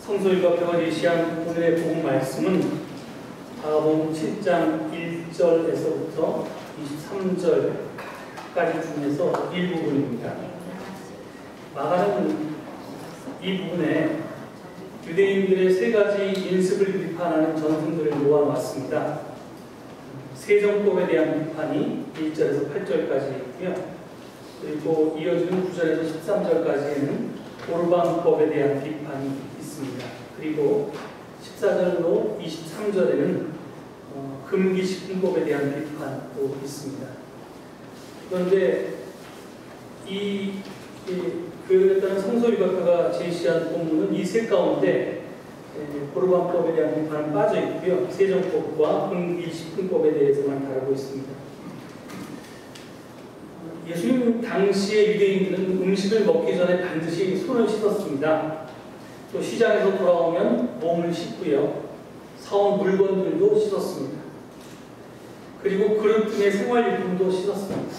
성서일과표가 제시한 오늘의 복음 말씀은 마가복음 7장 1절에서부터 23절까지 중에서 일부분입니다. 마가는 이 부분에 유대인들의 세 가지 인습을 비판하는 전승들을 모아놓았습니다. 세정법에 대한 비판이 1절에서 8절까지 있고요. 그리고 이어지는 9절에서 13절까지에는 고르반법에 대한 비판이 있습니다. 그리고 14절로 23절에는 금기식품법에 대한 비판도 있습니다. 그런데 이 교회에 따른 성서일과표가 제시한 본문은 이 세 가운데 고르반법에 대한 비판은 빠져 있고요. 세정법과 금기식품법에 대해서만 다루고 있습니다. 예수님 당시의 유대인들은 음식을 먹기 전에 반드시 손을 씻었습니다. 또 시장에서 돌아오면 몸을 씻고요. 사온 물건들도 씻었습니다. 그리고 그릇 등의 생활용품도 씻었습니다.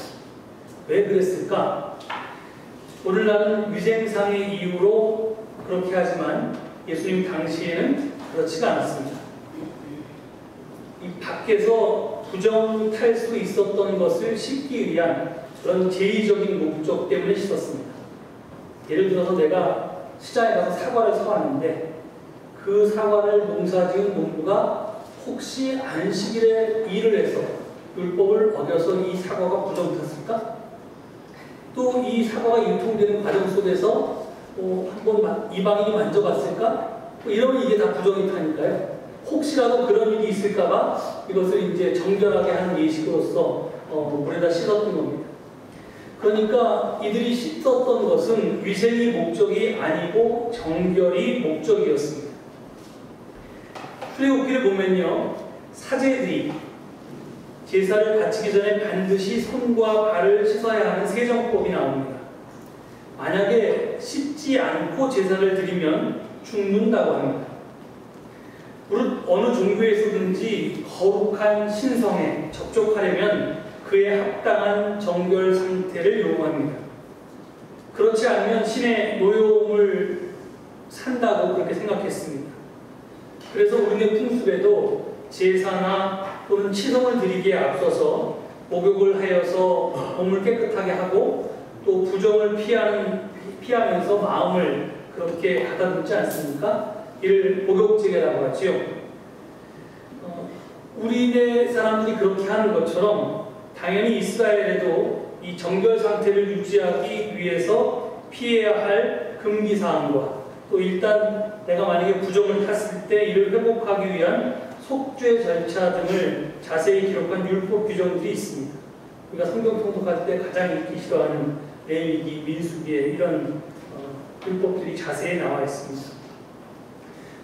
왜 그랬을까? 오늘날은 위생상의 이유로 그렇게 하지만 예수님 당시에는 그렇지가 않았습니다. 이 밖에서 부정 탈 수 있었던 것을 씻기 위한 그런 제의적인 목적 때문에 씻었습니다. 예를 들어서 내가 시장에 가서 사과를 사왔는데 그 사과를 농사지은 농부가 혹시 안식일에 일을 해서 율법을 어겨서 이 사과가 부정 탔을까? 또 이 사과가 유통되는 과정 속에서 한번 이방인이 만져봤을까? 이러면 이게 다 부정이 타니까요. 혹시라도 그런 일이 있을까봐 이것을 이제 정결하게 하는 예식으로서 물에다 씻었던 겁니다. 그러니까 이들이 씻었던 것은 위생이 목적이 아니고 정결이 목적이었습니다. 출애굽기를 보면요, 사제들이 제사를 바치기 전에 반드시 손과 발을 씻어야 하는 세정법이 나옵니다. 만약에 씻지 않고 제사를 드리면 죽는다고 합니다. 무릇 어느 종교에서든지 거룩한 신성에 접촉하려면 그에 합당한 정결 상태를 요구합니다. 그렇지 않으면 신의 노여움을 산다고 그렇게 생각했습니다. 그래서 우리네 풍습에도 제사나 또는 치성을 드리기에 앞서서 목욕을 하여서 몸을 깨끗하게 하고 또 부정을 피하면서 마음을 그렇게 가다듬지 않습니까? 이를 목욕제례라고 하지요. 우리네 사람들이 그렇게 하는 것처럼 당연히 이스라엘에도 이 정결 상태를 유지하기 위해서 피해야 할 금기사항과 또 일단 내가 만약에 부정을 탔을 때 이를 회복하기 위한 속죄 절차 등을 자세히 기록한 율법 규정들이 있습니다. 우리가 성경 통독할 때 가장 읽기 싫어하는 레위기, 민수기에 이런 율법들이 자세히 나와 있습니다.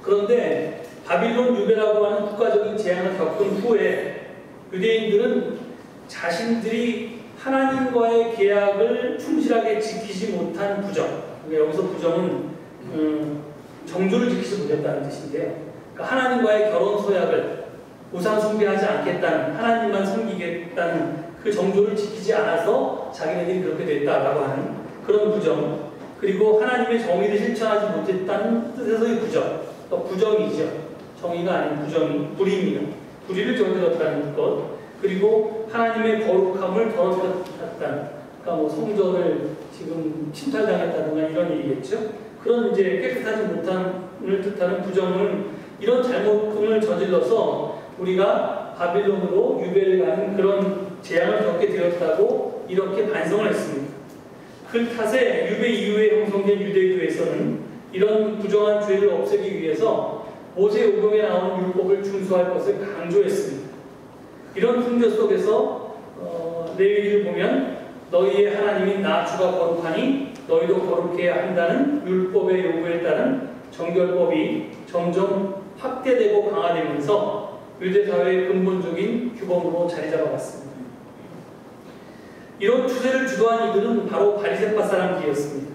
그런데 바빌론 유배라고 하는 국가적인 재앙을 겪은 후에 유대인들은 자신들이 하나님과의 계약을 충실하게 지키지 못한 부정, 여기서 부정은 정조를 지키지 못했다는 뜻인데요. 그러니까 하나님과의 결혼 서약을 우상 숭배하지 않겠다는, 하나님만 섬기겠다는 그 정조를 지키지 않아서 자기네들이 그렇게 됐다라고 하는 그런 부정, 그리고 하나님의 정의를 실천하지 못했다는 뜻에서의 부정, 그러니까 부정이죠. 정의가 아닌 부정이 불의입니다. 불의를 저질렀다는 것, 그리고 하나님의 거룩함을 더럽혔다는, 그러니까 성전을 지금 침탈당했다든가 이런 일이겠죠. 그런 이제 깨끗하지 못함을 뜻하는 부정을, 이런 잘못을 저질러서 우리가 바빌론으로 유배를 가는 그런 재앙을 겪게 되었다고 이렇게 반성을 했습니다. 그 탓에 유배 이후에 형성된 유대교에서는 이런 부정한 죄를 없애기 위해서 모세오경에 나오는 율법을 준수할 것을 강조했습니다. 이런 풍조 속에서 레위기를 보면 너희의 하나님인 나 주가 거룩하니 너희도 거룩해야 한다는 율법의 요구에 따른 정결법이 점점 확대되고 강화되면서 유대사회의 근본적인 규범으로 자리 잡아갔습니다. 이런 추세를 주도한 이들은 바로 바리새파 사람들이었습니다.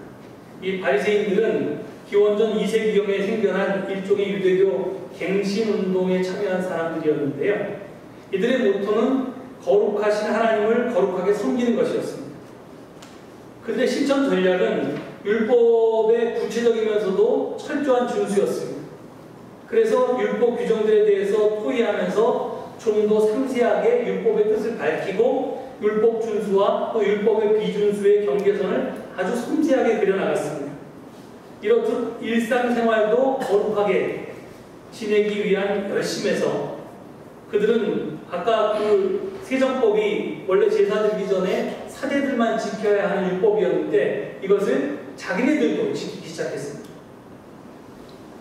이 바리새인들은 기원전 2세기경에 생겨난 일종의 유대교 갱신운동에 참여한 사람들이었는데요. 이들의 모토는 거룩하신 하나님을 거룩하게 섬기는 것이었습니다. 그들의 실천 전략은 율법의 구체적이면서도 철저한 준수였습니다. 그래서 율법 규정들에 대해서 토의하면서 좀 더 상세하게 율법의 뜻을 밝히고 율법 준수와 또 율법의 비준수의 경계선을 아주 섬세하게 그려나갔습니다. 이렇듯 일상생활도 거룩하게 지내기 위한 열심에서 그들은 아까 그 세정법이 원래 제사 드리기 전에 사제들만 지켜야 하는 율법이었는데 이것을 자기네들도 지키기 시작했습니다.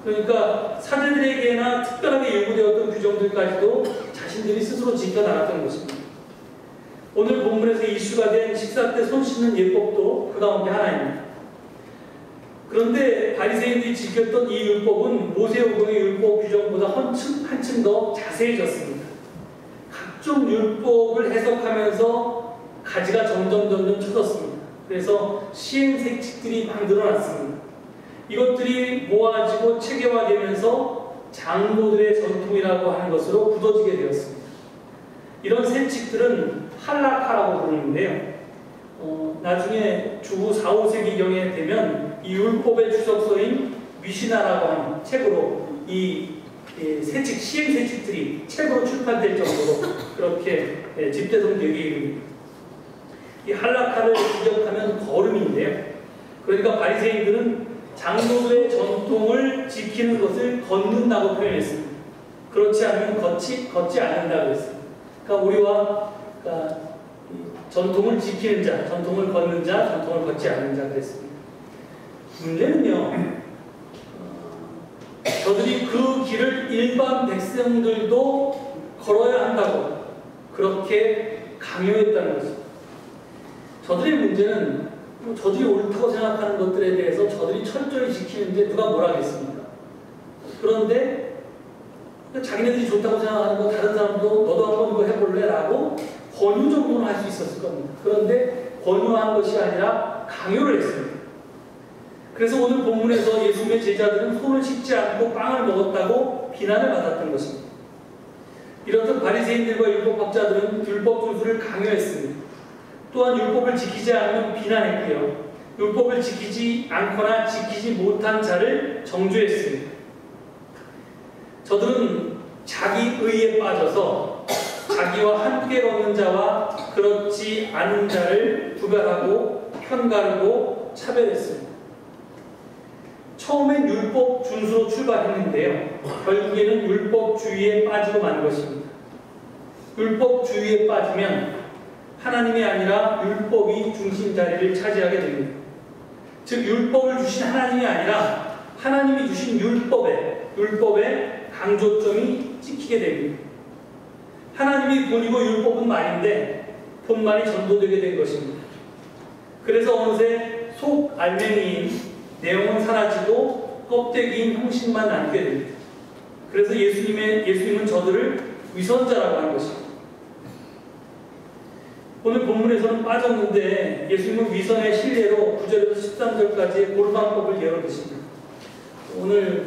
그러니까 사제들에게나 특별하게 요구되었던 규정들까지도 자신들이 스스로 지켜나갔던 것입니다. 오늘 본문에서 이슈가 된 식사 때 손 씻는 예법도 그 가운데 하나입니다. 그런데 바리새인들이 지켰던 이 율법은 모세오경의 율법 규정보다 한층 더 자세해졌습니다. 각종 율법을 해석하면서 가지가 점점 쳐졌습니다. 그래서 시행색칙들이 막 늘어났습니다. 이것들이 모아지고 체계화되면서 장로들의 전통이라고 하는 것으로 굳어지게 되었습니다. 이런 색칙들은 할라카라고 부르는데요. 나중에 주후 4, 5세기경에 되면 이 율법의 주석서인 미시나라고 하는 책으로 이 세칙, 시행세칙들이 책으로 출판될 정도로 그렇게 집대성되게 이릅니다. 이 할라카를 기억하면 거름인데요. 그러니까 바리새인들은 장로들의 전통을 지키는 것을 걷는다고 표현했습니다. 그렇지 않으면 걷지 않는다고 했습니다. 그러니까 우리와 전통을 지키는 자, 전통을 걷는 자, 전통을 걷지 않는 자 그랬습니다. 문제는요, 저들이 그 길을 일반 백성들도 걸어야 한다고 그렇게 강요했다는 것입니다. 저들의 문제는 저들이 옳다고 생각하는 것들에 대해서 저들이 철저히 지키는데 누가 뭐라 하겠습니까? 그런데 자기네들이 좋다고 생각하는 거 다른 사람도 너도 한번 이거 해볼래? 라고 권유 정도는 할 수 있었을 겁니다. 그런데 권유한 것이 아니라 강요를 했습니다. 그래서 오늘 본문에서 예수님의 제자들은 손을 씻지 않고 빵을 먹었다고 비난을 받았던 것입니다. 이렇듯 바리새인들과 율법학자들은 율법 준수를 강요했습니다. 또한 율법을 지키지 않으면 비난했고요. 율법을 지키지 않거나 지키지 못한 자를 정죄했습니다. 저들은 자기 의에 빠져서 자기와 함께 걷는 자와 그렇지 않은 자를 구별하고 편가르고 차별했습니다. 처음엔 율법 준수로 출발했는데요. 결국에는 율법주의에 빠지고 만 것입니다. 율법주의에 빠지면 하나님이 아니라 율법이 중심 자리를 차지하게 됩니다. 즉 율법을 주신 하나님이 아니라 하나님이 주신 율법에 강조점이 찍히게 됩니다. 하나님이 본이고 율법은 말인데 본말이 전도되게 된 것입니다. 그래서 어느새 속 알맹이인 내용은 사라지고 껍데기인 형식만 남게 됩니다. 그래서 예수님은 저들을 위선자라고 하는 것입니다. 오늘 본문에서는 빠졌는데 예수님은 위선의 실례로 9절에서 13절까지의 고르방법을 예로 드십니다. 오늘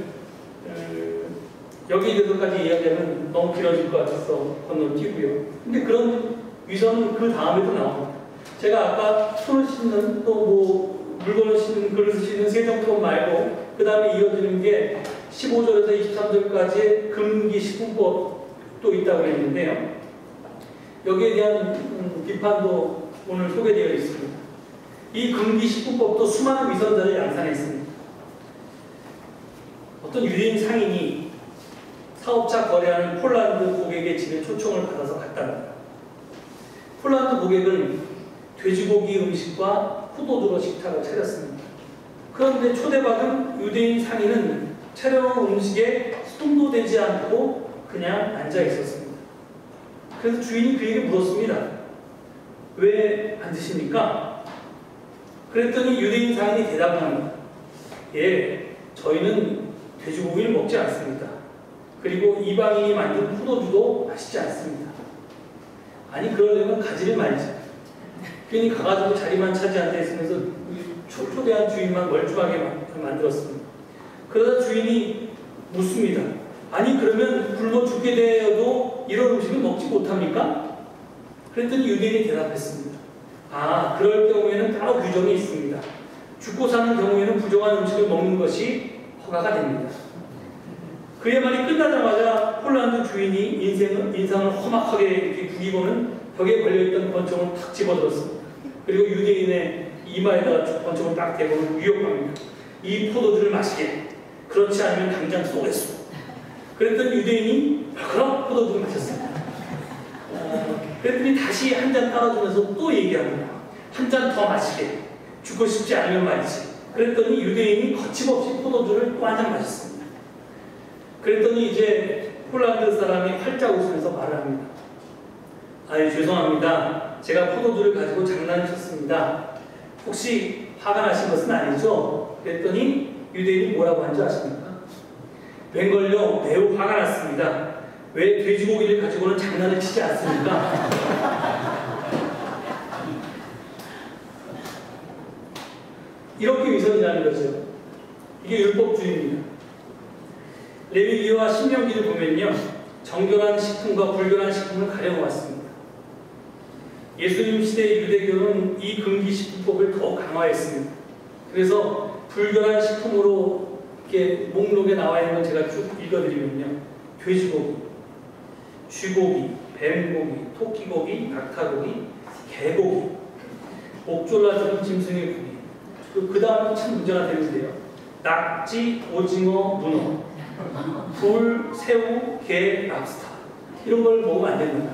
여기에서까지 이야기하면 너무 길어질 것 같아서 건너뛰고요. 근데 그런 위선은 그 다음에도 나옵니다. 제가 아까 손을 씻는 또 뭐 물건을 씻는 그릇을 씻는 세정법 말고 그 다음에 이어지는 게 15절에서 23절까지의 금기 식품법도 있다고 했는데요. 여기에 대한 비판도 오늘 소개되어 있습니다. 이 금기 식품법도 수많은 위선자를 양산했습니다. 어떤 유대인 상인이 사업차 거래하는 폴란드 고객의 집에 초청을 받아서 갔답니다. 폴란드 고객은 돼지고기 음식과 포도주로 식탁을 차렸습니다. 그런데 초대받은 유대인 상인은 차려놓은 음식에 손도 대지 않고 그냥 앉아 있었습니다. 그래서 주인이 그에게 물었습니다. 왜 안 드십니까? 그랬더니 유대인 상인이 대답을 합니다. 예, 저희는 돼지고기를 먹지 않습니다. 그리고 이방인이 만든 포도주도 마시지 않습니다. 아니 그러려면 가지를 말지. 괜히 가가지고 자리만 차지 앉아 있으면서 초대한 주인만 멀쩡하게 만들었습니다. 그러다 주인이 묻습니다. 아니 그러면 굶어 죽게 되어도 이런 음식을 먹지 못합니까? 그랬더니 유대인이 대답했습니다. 아, 그럴 경우에는 따로 규정이 있습니다. 죽고 사는 경우에는 부정한 음식을 먹는 것이 허가가 됩니다. 그의 말이 끝나자마자 폴란드 주인이 인상을 험악하게 이렇게 부기고는 벽에 걸려있던 권총을 탁 집어들었습니다. 그리고 유대인의 이마에다가 권총을 딱 대고 위협합니다. 이 포도주를 마시게. 그렇지 않으면 당장 쏘겠소. 그랬더니 유대인이 그럼 포도주를 마셨습니다. 그랬더니 다시 한 잔 따라주면서 또 얘기합니다. 한 잔 더 마시게. 죽고 싶지 않으면 말이지. 그랬더니 유대인이 거침없이 포도주를 또 한 잔 마셨습니다. 그랬더니 이제 폴란드 사람이 활짝 웃으면서 말을 합니다. 아유, 죄송합니다. 제가 포도주를 가지고 장난쳤습니다. 혹시 화가 나신 것은 아니죠? 그랬더니 유대인이 뭐라고 한 줄 아십니까? 웬걸요, 매우 화가 났습니다. 왜 돼지고기를 가지고는 장난을 치지 않습니까? 이렇게 위선이라는 거죠. 이게 율법주의입니다. 레위기와 신명기를 보면요, 정결한 식품과 불결한 식품을 가려놓았습니다. 예수님 시대의 유대교는 이 금기식품법을 더 강화했습니다. 그래서 불결한 식품으로 이렇게 목록에 나와 있는 걸 제가 쭉 읽어드리면요, 돼지고기, 쥐고기, 뱀고기, 토끼고기, 낙타고기, 개고기, 목졸라지는 짐승의 고기. 그 다음에 참 문제가 되는데요. 낙지, 오징어, 문어, 굴, 새우, 게, 랍스터. 이런 걸 먹으면 안 됩니다.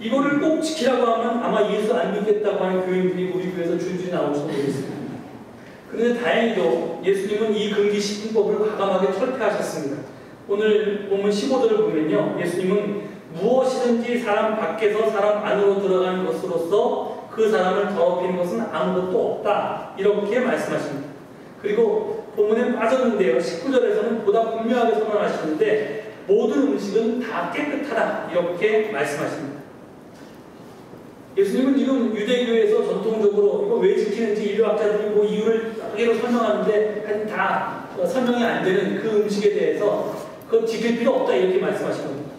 이거를 꼭 지키라고 하면 아마 예수 안 믿겠다고 하는 교인들이 우리 교회에서 줄줄이 나올지도 모르겠습니다. 그런데 다행히도 예수님은 이 금기식품법을 과감하게 철폐하셨습니다. 오늘 본문 15절을 보면요, 예수님은 무엇이든지 사람 밖에서 사람 안으로 들어가는 것으로서 그 사람을 더럽히는 것은 아무것도 없다, 이렇게 말씀하십니다. 그리고 본문에 빠졌는데요, 19절에서는 보다 분명하게 선언하시는데 모든 음식은 다 깨끗하다, 이렇게 말씀하십니다. 예수님은 지금 유대교에서 전통적으로 이거 왜 지키는지 인류학자들이 뭐 이유를 여러 개로 설명하는데 다 설명이 안 되는 그 음식에 대해서 그거 지킬 필요 없다, 이렇게 말씀하신 겁니다.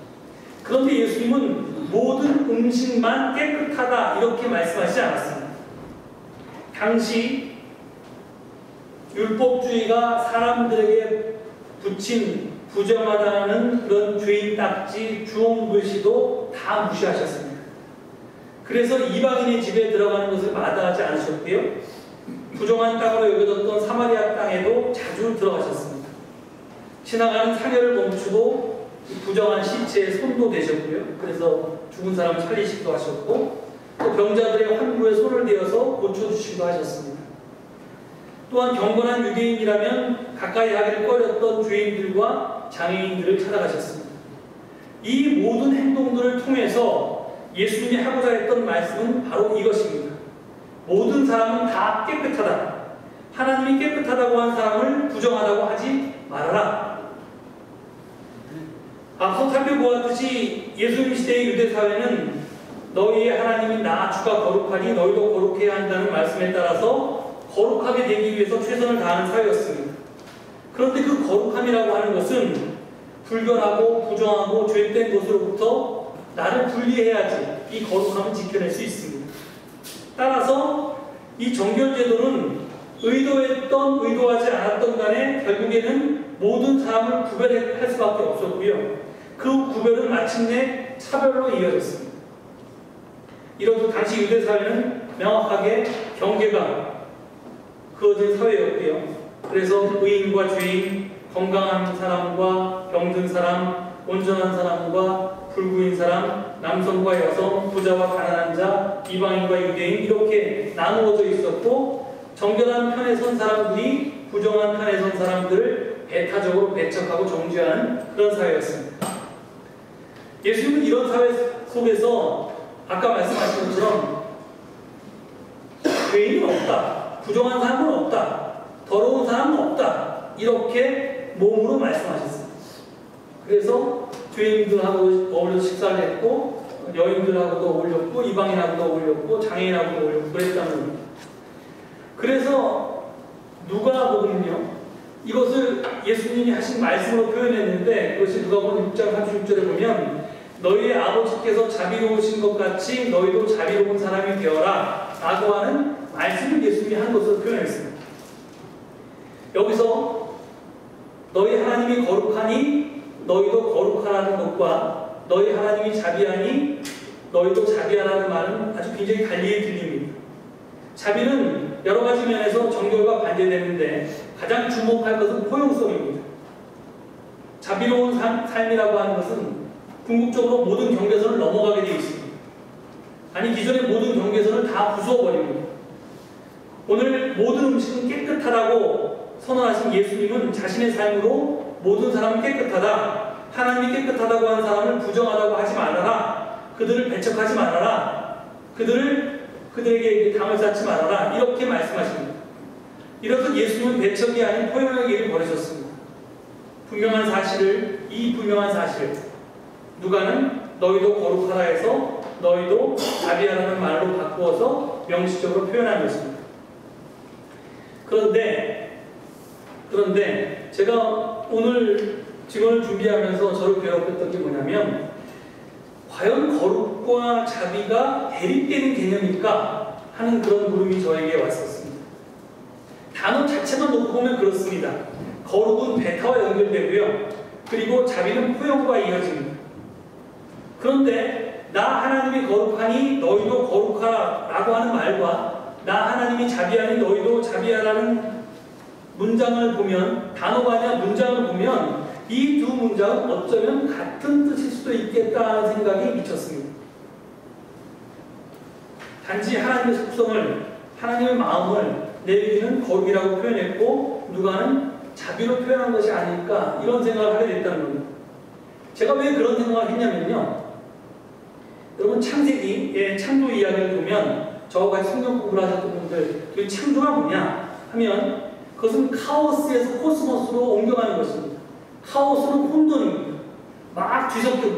그런데 예수님은 모든 음식만 깨끗하다, 이렇게 말씀하시지 않았습니다. 당시 율법주의가 사람들에게 붙인 부정하다는 그런 죄인 딱지, 주홍 글씨도 다 무시하셨습니다. 그래서 이방인의 집에 들어가는 것을 마다하지 않으셨고요, 부정한 땅으로 여겨졌던 사마리아 땅에도 자주 들어가셨습니다. 지나가는 사녀를 멈추고 부정한 시체에 손도 대셨고요, 그래서 죽은 사람을 살리시기도 하셨고, 또 병자들의 환부에 손을 대어서 고쳐주시기도 하셨습니다. 또한 경건한 유대인이라면 가까이 하기를 꺼렸던 죄인들과 장애인들을 찾아가셨습니다. 이 모든 행동들을 통해서 예수님이 하고자 했던 말씀은 바로 이것입니다. 모든 사람은 다 깨끗하다. 하나님이 깨끗하다고 한 사람을 부정하다고 하지 말아라. 앞서 살펴보았듯이 예수님 시대의 유대사회는 너희의 하나님인 나 주가 거룩하니 너희도 거룩해야 한다는 말씀에 따라서 거룩하게 되기 위해서 최선을 다하는 사회였습니다. 그런데 그 거룩함이라고 하는 것은 불결하고 부정하고 죄된 것으로부터 나를 분리해야지 이 거룩함을 지켜낼 수 있습니다. 따라서 이 정결제도는 의도했던 의도하지 않았던 간에 결국에는 모든 사람을 구별할 수밖에 없었고요, 그 구별은 마침내 차별로 이어졌습니다. 이로써 당시 유대사회는 명확하게 경계가 그어진 사회였고요, 그래서 의인과 죄인, 건강한 사람과 병든 사람, 온전한 사람과 불구인 사람, 남성과 여성, 부자와 가난한 자, 이방인과 유대인, 이렇게 나누어져 있었고, 정결한 편에 선 사람들이 부정한 편에 선 사람들을 배타적으로 배척하고 정죄하는 그런 사회였습니다. 예수님은 이런 사회 속에서 아까 말씀하신 것처럼 죄인은 없다, 부정한 사람은 없다, 더러운 사람은 없다, 이렇게 몸으로 말씀하셨습니다. 그래서 죄인들하고 어울려 식사를 했고, 여인들하고도 어울렸고, 이방인하고도 어울렸고, 장애인하고도 어울렸고 그랬다는 겁니다. 그래서 누가복음은요, 이것을 예수님이 하신 말씀으로 표현했는데, 그것이 누가복음 6장 36절에 보면 너희의 아버지께서 자비로우신 것 같이 너희도 자비로운 사람이 되어라 라고 하는 말씀을 예수님이 한 것으로 표현했습니다. 여기서 너희 하나님이 거룩하니 너희도 거룩하라는 것과 너희 하나님이 자비하니 너희도 자비하라는 말은 아주 굉장히 달리 들립니다. 자비는 여러 가지 면에서 정결과 반대되는데 가장 주목할 것은 포용성입니다. 자비로운 삶이라고 하는 것은 궁극적으로 모든 경계선을 넘어가게 되어 있습니다. 아니, 기존의 모든 경계선을 다 부숴버립니다. 오늘 모든 음식은 깨끗하다고 선언하신 예수님은 자신의 삶으로 모든 사람은 깨끗하다, 하나님이 깨끗하다고 하는 사람을 부정하다고 하지 말아라, 그들을 배척하지 말아라, 그들에게 담을 쌓지 말아라, 이렇게 말씀하십니다. 이렇듯 예수님은 배척이 아닌 포용의 길을 걸으셨습니다. 이 분명한 사실, 누가는 너희도 거룩하라 해서 너희도 자비하라는 말로 바꾸어서 명시적으로 표현한 것입니다. 그런데 제가 오늘 직원을 준비하면서 저를 괴롭혔던 게 뭐냐면, 과연 거룩과 자비가 대립되는 개념일까 하는 그런 물음이 저에게 왔었습니다. 단어 자체만 놓고 보면 그렇습니다. 거룩은 배타와 연결되고요, 그리고 자비는 포용과 이어집니다. 그런데 나 하나님이 거룩하니 너희도 거룩하라 라고 하는 말과 나 하나님이 자비하니 너희도 자비하라는 문장을 보면, 단어가 아니라 문장을 보면 이 두 문장은 어쩌면 같은 뜻일 수도 있겠다는 생각이 미쳤습니다. 단지 하나님의 속성을, 하나님의 마음을 레위기는 거룩이라고 표현했고 누가는 자비로 표현한 것이 아닐까, 이런 생각을 하게 됐다는 겁니다. 제가 왜 그런 생각을 했냐면요, 여러분 창세기의 창조 이야기를 보면 저와 같이 성경 공부를 하셨던 분들, 그 창조가 뭐냐 하면 그것은 카오스에서 코스모스로 옮겨가는 것입니다. 카오스는 혼돈입니다. 막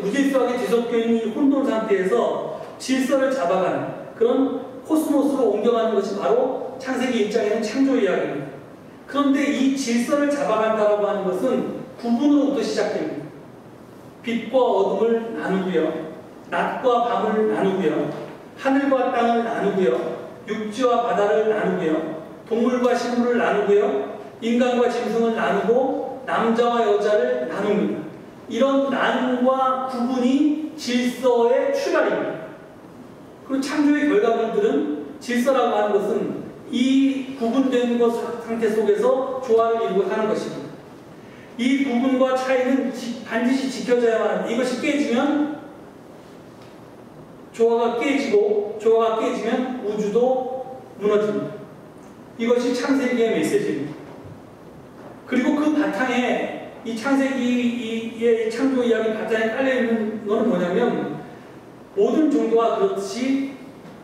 무질서하게 뒤섞여 있는 이 혼돈 상태에서 질서를 잡아가는 그런 코스모스로 옮겨가는 것이 바로 창세기 입장에는 창조 이야기입니다. 그런데 이 질서를 잡아간다고 하는 것은 구분으로부터 시작됩니다. 빛과 어둠을 나누고요, 낮과 밤을 나누고요, 하늘과 땅을 나누고요, 육지와 바다를 나누고요, 동물과 식물을 나누고요, 인간과 짐승을 나누고 남자와 여자를 나눕니다. 이런 나눔과 구분이 질서의 출발입니다. 그리고 창조의 결과물들은, 질서라고 하는 것은 이 구분된 것 상태 속에서 조화를 이루고 사는 것입니다. 이 구분과 차이는 반드시 지켜져야만 합니다. 이것이 깨지면 조화가 깨지고, 조화가 깨지면 우주도 무너집니다. 이것이 창세기의 메시지입니다. 그리고 그 바탕에, 이 창세기의 창조 이야기 바탕에 깔려있는 것은 뭐냐면, 모든 종교가 그렇듯이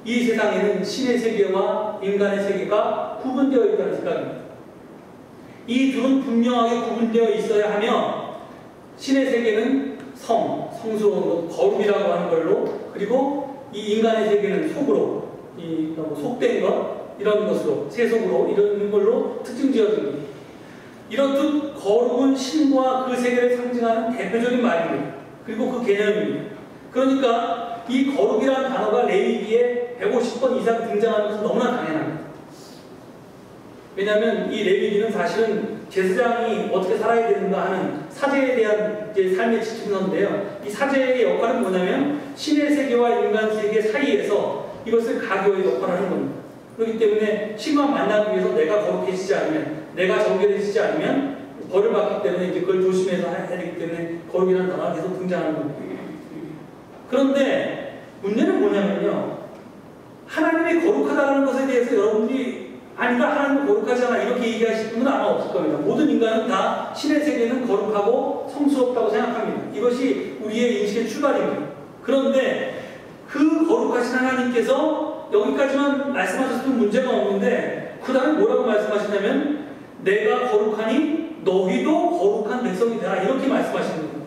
이 세상에는 신의 세계와 인간의 세계가 구분되어 있다는 생각입니다. 이 둘은 분명하게 구분되어 있어야 하며, 신의 세계는 성스러운 것, 거룩이라고 하는 걸로, 그리고 이 인간의 세계는 속으로, 속된 것, 이런 것으로, 세속으로, 이런 걸로 특징지어집니다. 이렇듯 거룩은 신과 그 세계를 상징하는 대표적인 말입니다. 그리고 그 개념입니다. 그러니까 이 거룩이라는 단어가 레위기에 150번 이상 등장하는 것은 너무나 당연합니다. 왜냐하면 이 레위기는 사실은 제사장이 어떻게 살아야 되는가 하는 사제에 대한 이제 삶의 지침서인데요. 이 사제의 역할은 뭐냐면 신의 세계와 인간 세계 사이에서 이것을 가교의 역할을 하는 겁니다. 그렇기 때문에 신과 만나기 위해서 내가 거룩해지지 않으면, 내가 정결해지지 않으면 벌을 받기 때문에 이제 그걸 조심해서 해야 되기 때문에 거룩이라는 단어가 계속 등장하는 겁니다. 그런데 문제는 뭐냐면요, 하나님이 거룩하다는 것에 대해서 여러분들이 아니다, 하나님은 거룩하지 않아, 이렇게 얘기하실 분은 아마 없을 겁니다. 모든 인간은 다 신의 세계는 거룩하고 성스럽다고 생각합니다. 이것이 우리의 인식의 출발입니다. 그런데 그 거룩하신 하나님께서 여기까지만 말씀하셨으면 문제가 없는데 그 다음에 뭐라고 말씀하시냐면, 내가 거룩하니 너희도 거룩한 백성이 되라, 이렇게 말씀하시는 겁니다.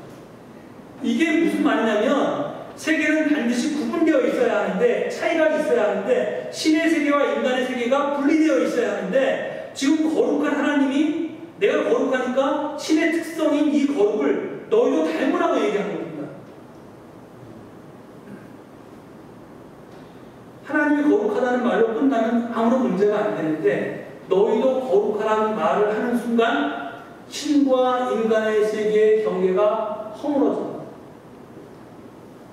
이게 무슨 말이냐면, 세계는 반드시 구분되어 있어야 하는데, 차이가 있어야 하는데, 신의 세계와 인간의 세계가 분리되어 있어야 하는데, 지금 거룩한 하나님이 내가 거룩하니까 신의 특성인 이 거룩을 너희도 닮으라고 얘기하는 겁니다. 하나님이 거룩하다는 말로 끝나면 아무런 문제가 안 되는데, 너희도 거룩하라는 말을 하는 순간 신과 인간의 세계의 경계가 허물어집니다.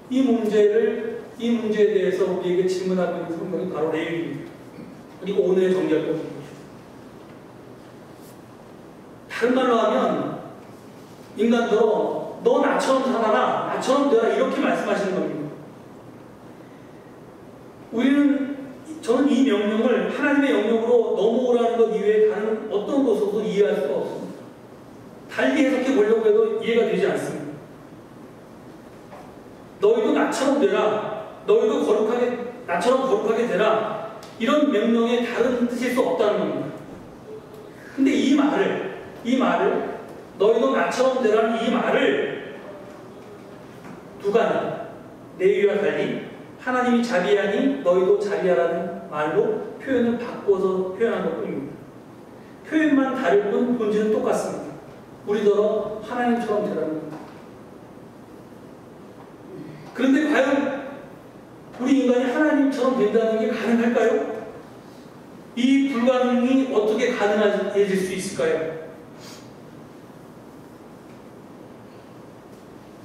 이 문제에 대해서 우리에게 질문하고 있는 성경이 바로 레위기입니다. 그리고 오늘의 정리할 것입니다. 다른 말로 하면 인간도 너 나처럼 살아라, 나처럼 되라, 이렇게 말씀하시는 겁니다. 저는 이 명령을 하나님의 영역으로 넘어오라는 것 이외에 다른 어떤 것으로도 이해할 수가 없습니다. 달리 해석해 보려고 해도 이해가 되지 않습니다. 너희도 나처럼 되라, 너희도 나처럼 거룩하게 되라, 이런 명령에 다른 뜻일 수 없다는 겁니다. 근데 이 말을 너희도 나처럼 되라는 이 말을 누가 레위기와 달리 하나님이 자비하니 너희도 자비하라는 말로 표현을 바꿔서 표현한 것뿐입니다. 표현만 다를 뿐 본질은 똑같습니다. 우리더러 하나님처럼 되라는 겁니다. 그런데 과연 우리 인간이 하나님처럼 된다는 게 가능할까요? 이 불가능이 어떻게 가능해질 수 있을까요?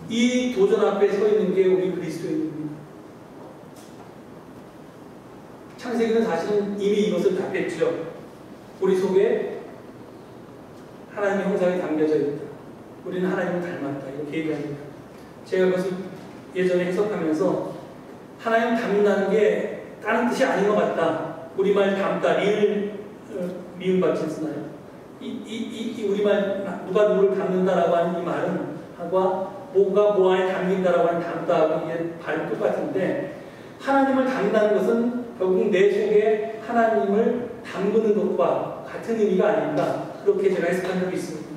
이 도전 앞에 서 있는 게 우리 그리스도인입니다. 창세기는 사실은 이미 이것을 답했죠. 우리 속에 하나님의 형상이 담겨져 있다. 우리는 하나님을 닮았다. 이렇게 얘기합니다. 제가 그것을 예전에 해석하면서 하나님 닮는다는 게 다른 뜻이 아닌 것 같다. 우리말 닮다, 미음 받침 쓰나요? 우리말 누가 누구를 닮는다라고 하는 이 말은 뭐가 뭐 안에 담긴다라고 하는 닮다하고 이게 발음 똑같은데, 하나님을 닮는다는 것은 결국 내 속에 하나님을 담그는 것과 같은 의미가 아닌가, 그렇게 제가 해석한 적이 있습니다.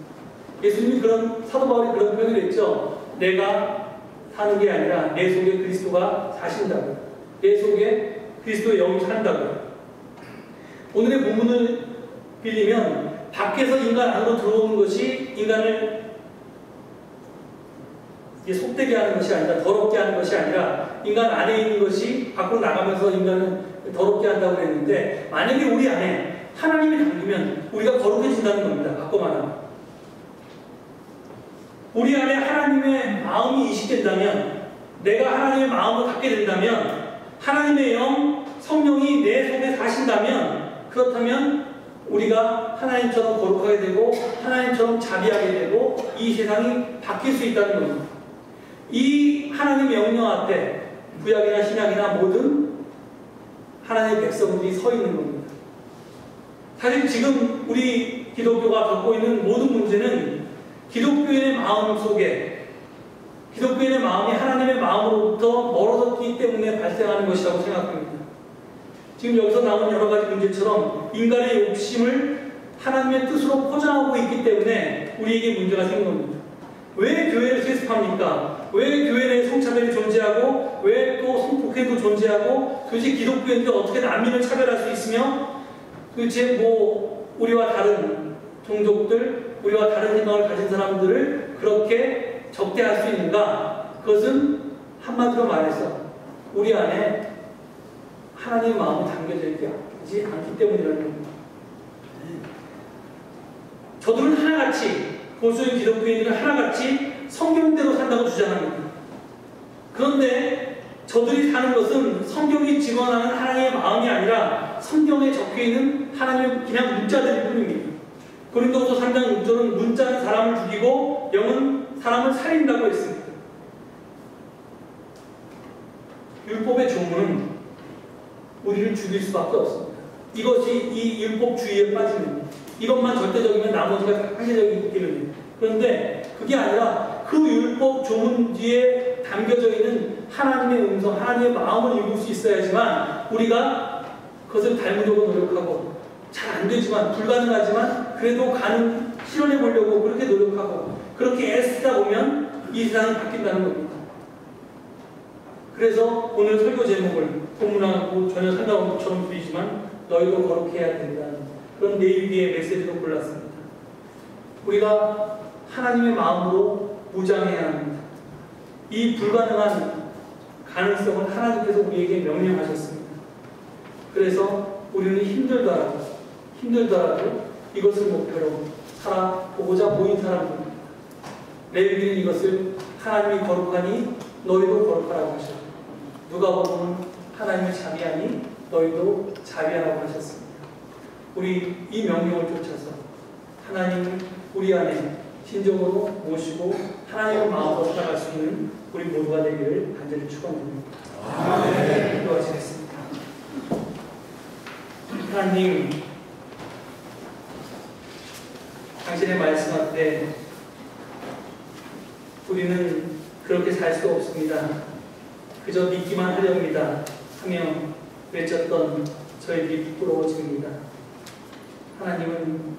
예수님이 사도 바울이 그런 표현을 했죠. 내가 사는 게 아니라 내 속에 그리스도가 사신다고, 내 속에 그리스도의 영이 산다고. 오늘의 본문을 빌리면 밖에서 인간 안으로 들어오는 것이 인간을 속되게 하는 것이 아니라, 더럽게 하는 것이 아니라, 인간 안에 있는 것이 밖으로 나가면서 인간을 더럽게 한다고 했는데, 만약에 우리 안에 하나님이 담기면 우리가 거룩해진다는 겁니다. 바꿔 말하면. 우리 안에 하나님의 마음이 이식된다면, 내가 하나님의 마음을 갖게 된다면, 하나님의 영, 성령이 내 속에 사신다면, 그렇다면 우리가 하나님처럼 거룩하게 되고 하나님처럼 자비하게 되고 이 세상이 바뀔 수 있다는 겁니다. 이 하나님의 명령 앞에 구약이나 신약이나 모든 하나님의 백성들이 서 있는 겁니다. 사실 지금 우리 기독교가 겪고 있는 모든 문제는 기독교인의 마음 속에, 기독교인의 마음이 하나님의 마음으로부터 멀어졌기 때문에 발생하는 것이라고 생각합니다. 지금 여기서 나온 여러 가지 문제처럼 인간의 욕심을 하나님의 뜻으로 포장하고 있기 때문에 우리에게 문제가 생긴 겁니다. 왜 교회를 세습합니까? 왜 교회 내에 성차별이 존재하고, 왜 또 성폭행도 존재하고, 도대체 기독교인들이 어떻게 난민을 차별할 수 있으며, 도대체 우리와 다른 종족들, 우리와 다른 생각을 가진 사람들을 그렇게 적대할 수 있는가? 그것은 한마디로 말해서 우리 안에 하나님의 마음이 담겨져 있지 않기 때문이라는 겁니다. 저들은 하나같이, 보수의 기독교인들은 하나같이 성경대로 산다고 주장합니다. 그런데 저들이 사는 것은 성경이 직언하는 하나님의 마음이 아니라 성경에 적혀있는 하나님의 그냥 문자들일 뿐입니다. 고린도후서 3장 6절은 문자는 사람을 죽이고 영은 사람을 살린다고 했습니다. 율법의 조문은 우리를 죽일 수밖에 없습니다. 이것이 이 율법주의에 빠지는, 이것만 절대적이면 나머지가 한계적이기 때문에. 그런데 그게 아니라 그 율법 조문 뒤에 담겨져 있는 하나님의 음성, 하나님의 마음을 읽을 수 있어야지만 우리가 그것을 닮으려고 노력하고, 잘 안 되지만, 불가능하지만 그래도 실현해 보려고 그렇게 노력하고 그렇게 애쓰다 보면 이 세상이 바뀐다는 겁니다. 그래서 오늘 설교 제목을 본문하고 전혀 상관없는 것처럼 보이지만 너희도 거룩해야 된다는 그런 레위기의 메시지로 골랐습니다. 우리가 하나님의 마음으로 무장해야 합니다. 이 불가능한 가능성을 하나님께서 우리에게 명령하셨습니다. 그래서 우리는 힘들더라도 이것을 목표로 살아보고자 모인 사람들, 레위기는 이것을 하나님이 거룩하니 너희도 거룩하라고 하셨고, 누가복음은 하나님이 자비하니 너희도 자비하라고 하셨습니다. 우리 이 명령을 쫓아서 하나님을 우리 안에 진정으로 모시고 하나님의 마음으로 살아갈 수 있는 우리 모두가 되기를 간절히 축원드립니다. 기도하시겠습니다. 하나님, 당신의 말씀 앞에 우리는 그렇게 살 수 없습니다. 그저 믿기만 하렵니다 하며 외쳤던 저희들이 부끄러워집니다. 하나님은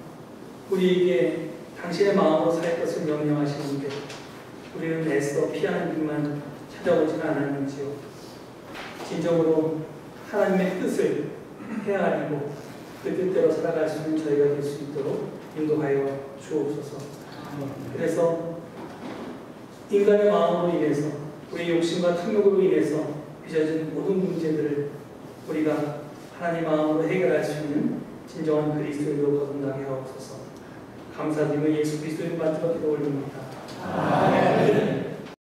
우리에게 당신의 마음으로 살 것을 명령하시는데 우리는 애써 피하는 길만 찾아오지는 않았는지요. 진정으로 하나님의 뜻을 헤아리고 그 뜻대로 살아갈 수 있는 저희가 될 수 있도록 인도하여 주옵소서. 그래서 인간의 마음으로 인해서 우리의 욕심과 탐욕으로 인해서 빚어진 모든 문제들을 우리가 하나님 마음으로 해결할 수 있는 진정한 그리스도인으로 거듭나게 하옵소서. 감사드리며 예수 그리스도의 만들어 기도 올립니다. 아멘.